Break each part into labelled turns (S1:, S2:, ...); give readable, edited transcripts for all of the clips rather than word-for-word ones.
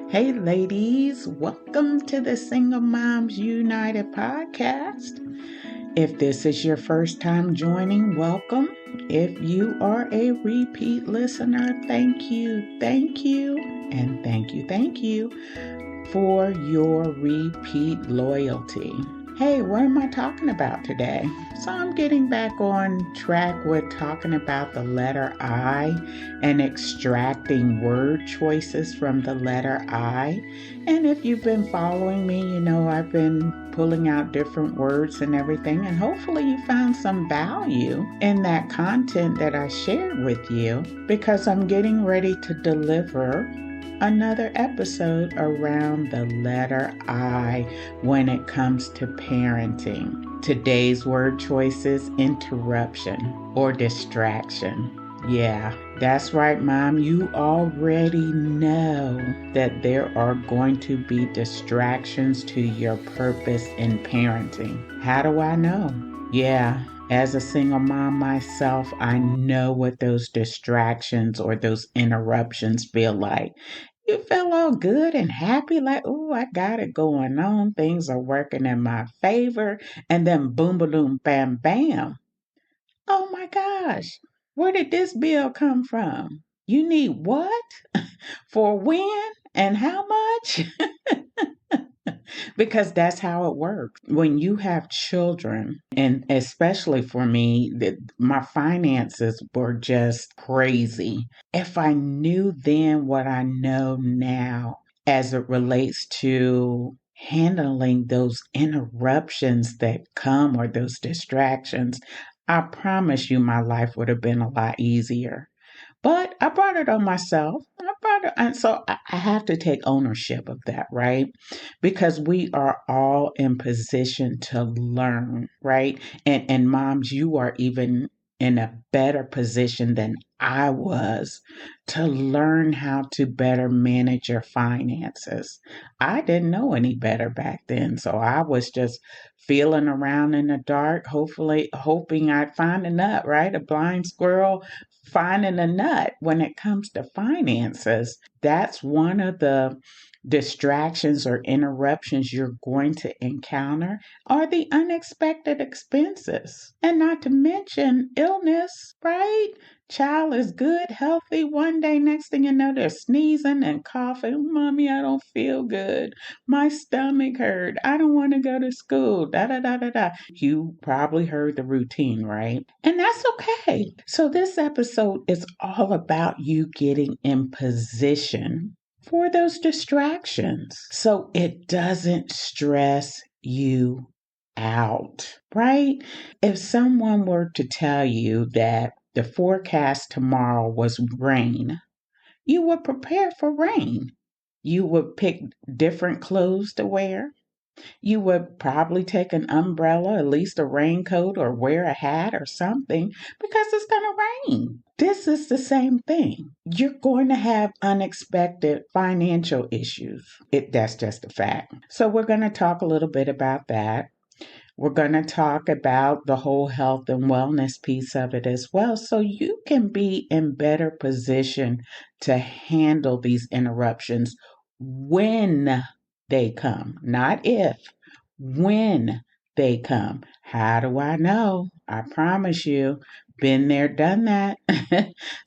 S1: Hey, ladies, welcome to the Single Moms United podcast. If this is your first time joining, welcome. If you are a repeat listener, thank you, and thank you for your repeat loyalty. Hey, what am I talking about today? So I'm getting back on track with talking about the letter I and extracting word choices from the letter I. And if you've been following me, you know I've been pulling out different words and everything, and hopefully you found some value in that content that I shared with you, because I'm getting ready to deliver another episode around the letter I when it comes to parenting. Today's word choice is interruption or distraction. Yeah, that's right, Mom. You already know that there are going to be distractions to your purpose in parenting. How do I know? Yeah, as a single mom myself, I know what those distractions or those interruptions feel like. You feel all good and happy, like, oh, I got it going on. Things are working in my favor. And then boom, boom, bam, bam. Oh my gosh, where did this bill come from? You need what? For when and how much? Because that's how it works. When you have children, and especially for me, my finances were just crazy. If I knew then what I know now as it relates to handling those interruptions that come or those distractions, I promise you my life would have been a lot easier. But I brought it on myself. And so I have to take ownership of that, right? Because we are all in position to learn, right? And moms, you are even in a better position than I was to learn how to better manage your finances. I didn't know any better back then. So I was just feeling around in the dark, hopefully hoping I'd find a nut, right? A blind squirrel finding a nut when it comes to finances. That's one of the distractions or interruptions you're going to encounter, are the unexpected expenses. And not to mention illness, right? Child is good, healthy. One day, next thing you know, they're sneezing and coughing. Mommy, I don't feel good. My stomach hurt. I don't want to go to school. Da da da da da. You probably heard the routine, right? And that's okay. So this episode is all about you getting in position for those distractions so it doesn't stress you out, right? If someone were to tell you that the forecast tomorrow was rain, you would prepare for rain. You would pick different clothes to wear. You would probably take an umbrella, at least a raincoat, or wear a hat or something because it's going to rain. This is the same thing. You're going to have unexpected financial issues. That's just a fact. So we're going to talk a little bit about that. We're going to talk about the whole health and wellness piece of it as well, so you can be in better position to handle these interruptions when they come, not if, when they come. How do I know? I promise you, been there, done that.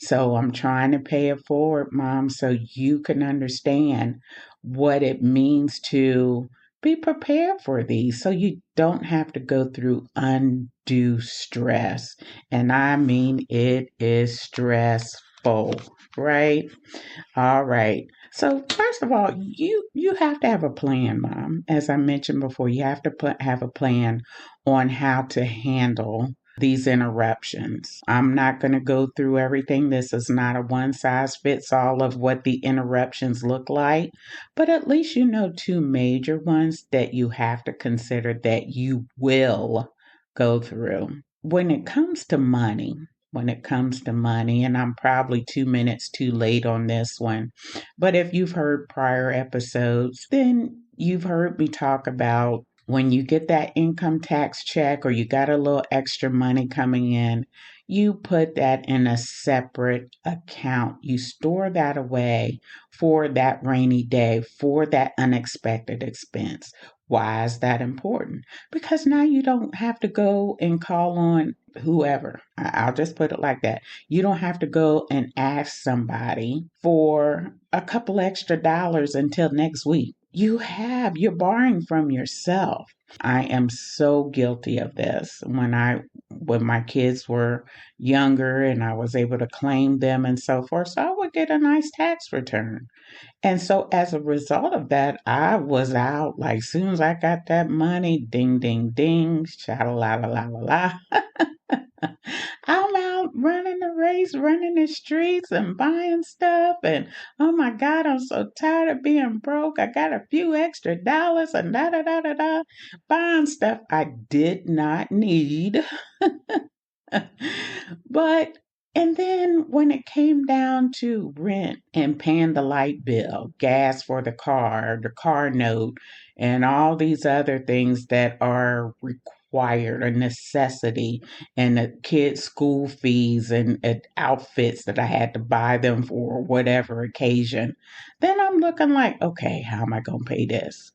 S1: So I'm trying to pay it forward, Mom, so you can understand what it means to be prepared for these so you don't have to go through undue stress. And I mean, it is stressful, right? All right. So first of all, you have to have a plan, Mom. As I mentioned before, you have to have a plan on how to handle these interruptions. I'm not going to go through everything. This is not a one size fits all of what the interruptions look like, but at least you know two major ones that you have to consider that you will go through. When it comes to money, and I'm probably 2 minutes too late on this one, but if you've heard prior episodes, then you've heard me talk about when you get that income tax check or you got a little extra money coming in, you put that in a separate account. You store that away for that rainy day, for that unexpected expense. Why is that important? Because now you don't have to go and call on whoever. I'll just put it like that. You don't have to go and ask somebody for a couple extra dollars until next week. You're borrowing from yourself. I am so guilty of this. When my kids were younger and I was able to claim them and so forth, so I would get a nice tax return. And so as a result of that, I was out like soon as I got that money, ding ding ding, sha la la la la la. I'm out running the race, running the streets and buying stuff. And oh my God, I'm so tired of being broke. I got a few extra dollars and da da da da da. Buying stuff I did not need. But, and then when it came down to rent and paying the light bill, gas for the car note, and all these other things that are required, a necessity, and the kids' school fees and outfits that I had to buy them for whatever occasion, then I'm looking like, okay, how am I going to pay this?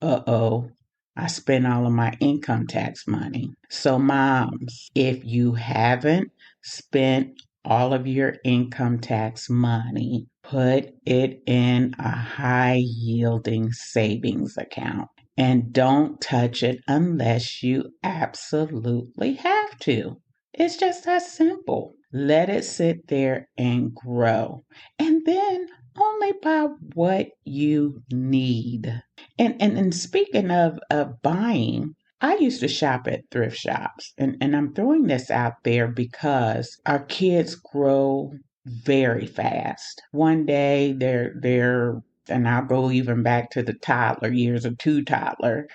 S1: Uh-oh, I spent all of my income tax money. So, moms, if you haven't spent all of your income tax money, put it in a high yielding savings account and don't touch it unless you absolutely have to. It's just that simple. Let it sit there and grow. And then only buy what you need. And speaking of buying, I used to shop at thrift shops. And I'm throwing this out there because our kids grow very fast. One day they're and I'll go even back to the toddler years, a two toddler.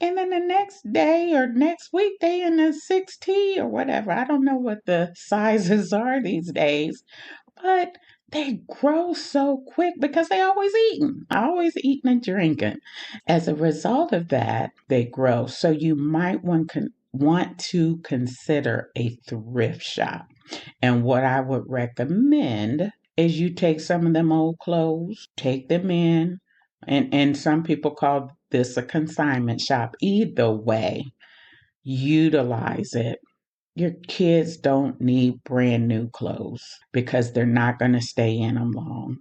S1: And then the next day or next week, they in the 6T or whatever. I don't know what the sizes are these days, but they grow so quick because they always eating and drinking. As a result of that, they grow. So you might want to consider a thrift shop. And what I would recommend is you take some of them old clothes, take them in, and some people call this a consignment shop. Either way, utilize it. Your kids don't need brand new clothes because they're not going to stay in them long.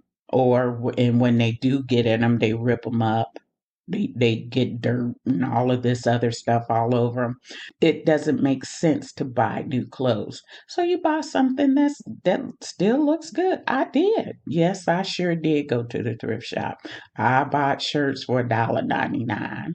S1: And when they do get in them, they rip them up. They get dirt and all of this other stuff all over them. It doesn't make sense to buy new clothes. So you buy something that still looks good. I did. Yes, I sure did go to the thrift shop. I bought shirts for $1.99.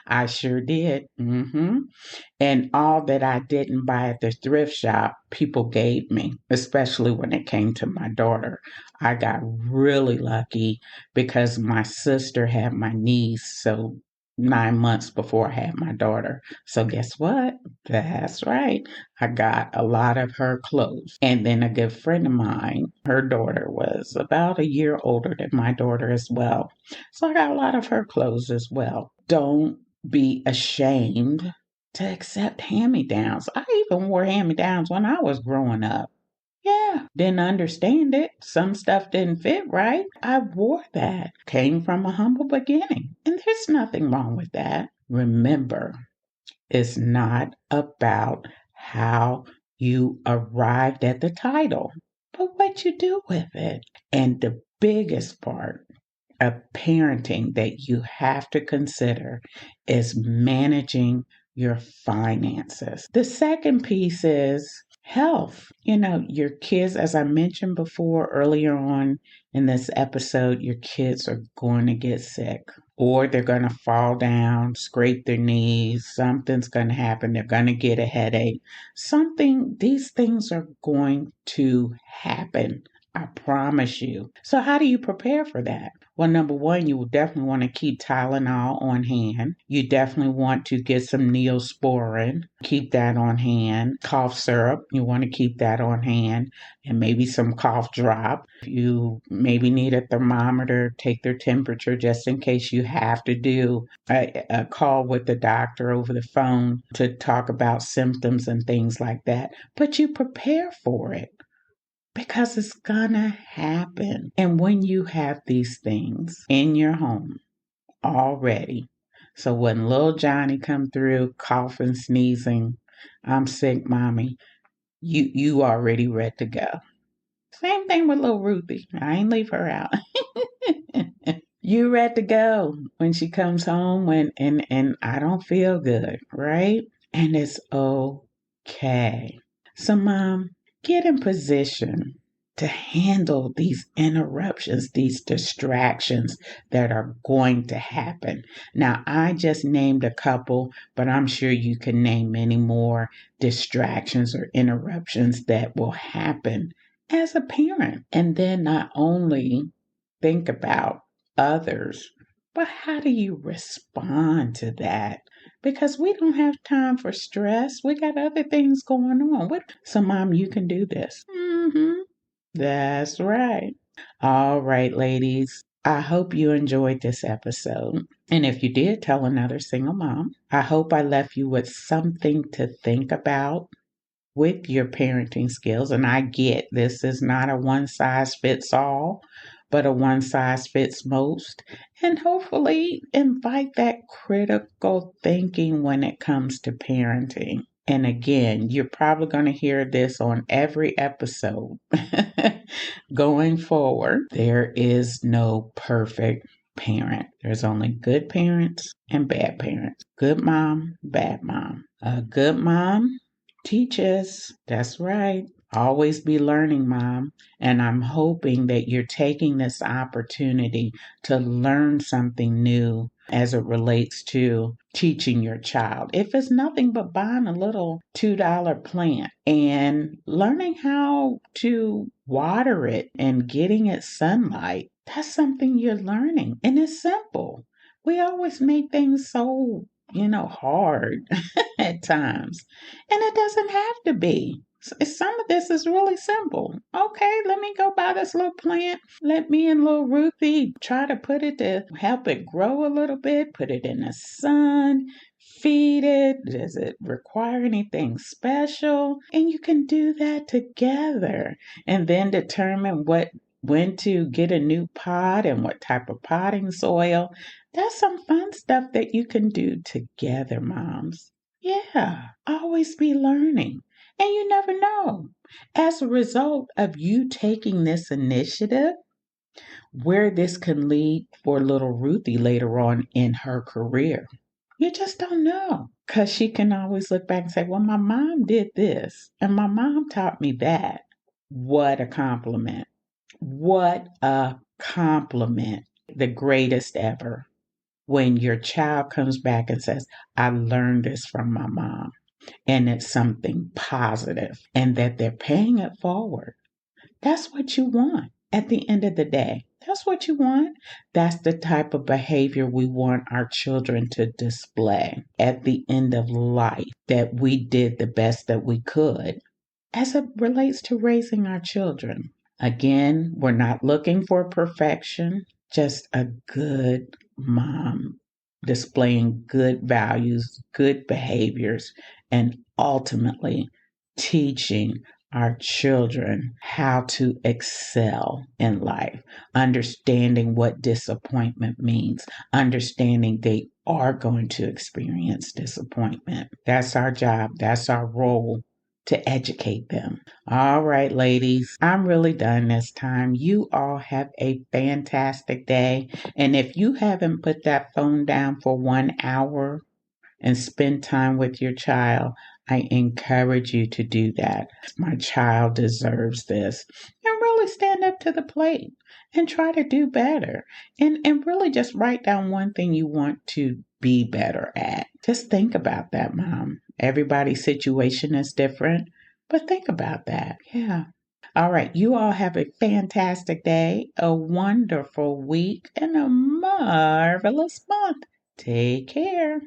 S1: I sure did. And all that I didn't buy at the thrift shop, people gave me, especially when it came to my daughter. I got really lucky because my sister had my niece, so 9 months before I had my daughter. So guess what? That's right. I got a lot of her clothes. And then a good friend of mine, her daughter was about a year older than my daughter as well. So I got a lot of her clothes as well. Don't be ashamed to accept hand-me-downs. I even wore hand-me-downs when I was growing up. Yeah, didn't understand it. Some stuff didn't fit right. I wore that. Came from a humble beginning. And there's nothing wrong with that. Remember, it's not about how you arrived at the title, but what you do with it. And the biggest part of parenting that you have to consider is managing your finances. The second piece is health. Your kids, as I mentioned before earlier on in this episode, your kids are going to get sick or they're going to fall down, scrape their knees, something's going to happen, they're going to get a headache. These things are going to happen. I promise you. So how do you prepare for that? Well, number one, you will definitely want to keep Tylenol on hand. You definitely want to get some Neosporin, keep that on hand. Cough syrup, you want to keep that on hand, and maybe some cough drop. You maybe need a thermometer, take their temperature just in case you have to do a call with the doctor over the phone to talk about symptoms and things like that. But you prepare for it because it's gonna happen. And when you have these things in your home already, so when little Johnny come through coughing, sneezing, I'm sick, mommy, you already ready to go. Same thing with little Ruthie. I ain't leave her out. You ready to go when she comes home and I don't feel good, right? And it's okay. So, mom, get in position to handle these interruptions, these distractions that are going to happen. Now, I just named a couple, but I'm sure you can name many more distractions or interruptions that will happen as a parent. And then not only think about others, but how do you respond to that? Because we don't have time for stress. We got other things going on. So, mom, you can do this. That's right. All right, ladies. I hope you enjoyed this episode. And if you did, tell another single mom. I hope I left you with something to think about with your parenting skills. And I get this is not a one size fits all, but a one size fits most. And hopefully invite that critical thinking when it comes to parenting. And again, you're probably going to hear this on every episode going forward. There is no perfect parent. There's only good parents and bad parents. Good mom, bad mom. A good mom teaches. That's right. Always be learning, mom. And I'm hoping that you're taking this opportunity to learn something new as it relates to teaching your child. If it's nothing but buying a little $2 plant and learning how to water it and getting it sunlight, that's something you're learning. And it's simple. We always make things so, hard at times. And it doesn't have to be. Some of this is really simple. Okay, let me go buy this little plant. Let me and little Ruthie try to put it to help it grow a little bit, put it in the sun, feed it. Does it require anything special? And you can do that together and then determine when to get a new pot and what type of potting soil. That's some fun stuff that you can do together, moms. Yeah, always be learning. And you never know. As a result of you taking this initiative, where this can lead for little Ruthie later on in her career. You just don't know. Because she can always look back and say, well, my mom did this, and my mom taught me that. What a compliment. What a compliment. The greatest ever. When your child comes back and says, I learned this from my mom, and it's something positive, and that they're paying it forward. That's what you want at the end of the day. That's what you want. That's the type of behavior we want our children to display at the end of life, that we did the best that we could as it relates to raising our children. Again, we're not looking for perfection, just a good mom displaying good values, good behaviors, and ultimately teaching our children how to excel in life, understanding what disappointment means, understanding they are going to experience disappointment. That's our job, that's our role, to educate them. All right, ladies, I'm really done this time. You all have a fantastic day. And if you haven't put that phone down for 1 hour and spend time with your child, I encourage you to do that. My child deserves this. And really stand up to the plate and try to do better. And really just write down one thing you want to be better at. Just think about that, mom. Everybody's situation is different, but think about that. Yeah. All right. You all have a fantastic day, a wonderful week, and a marvelous month. Take care.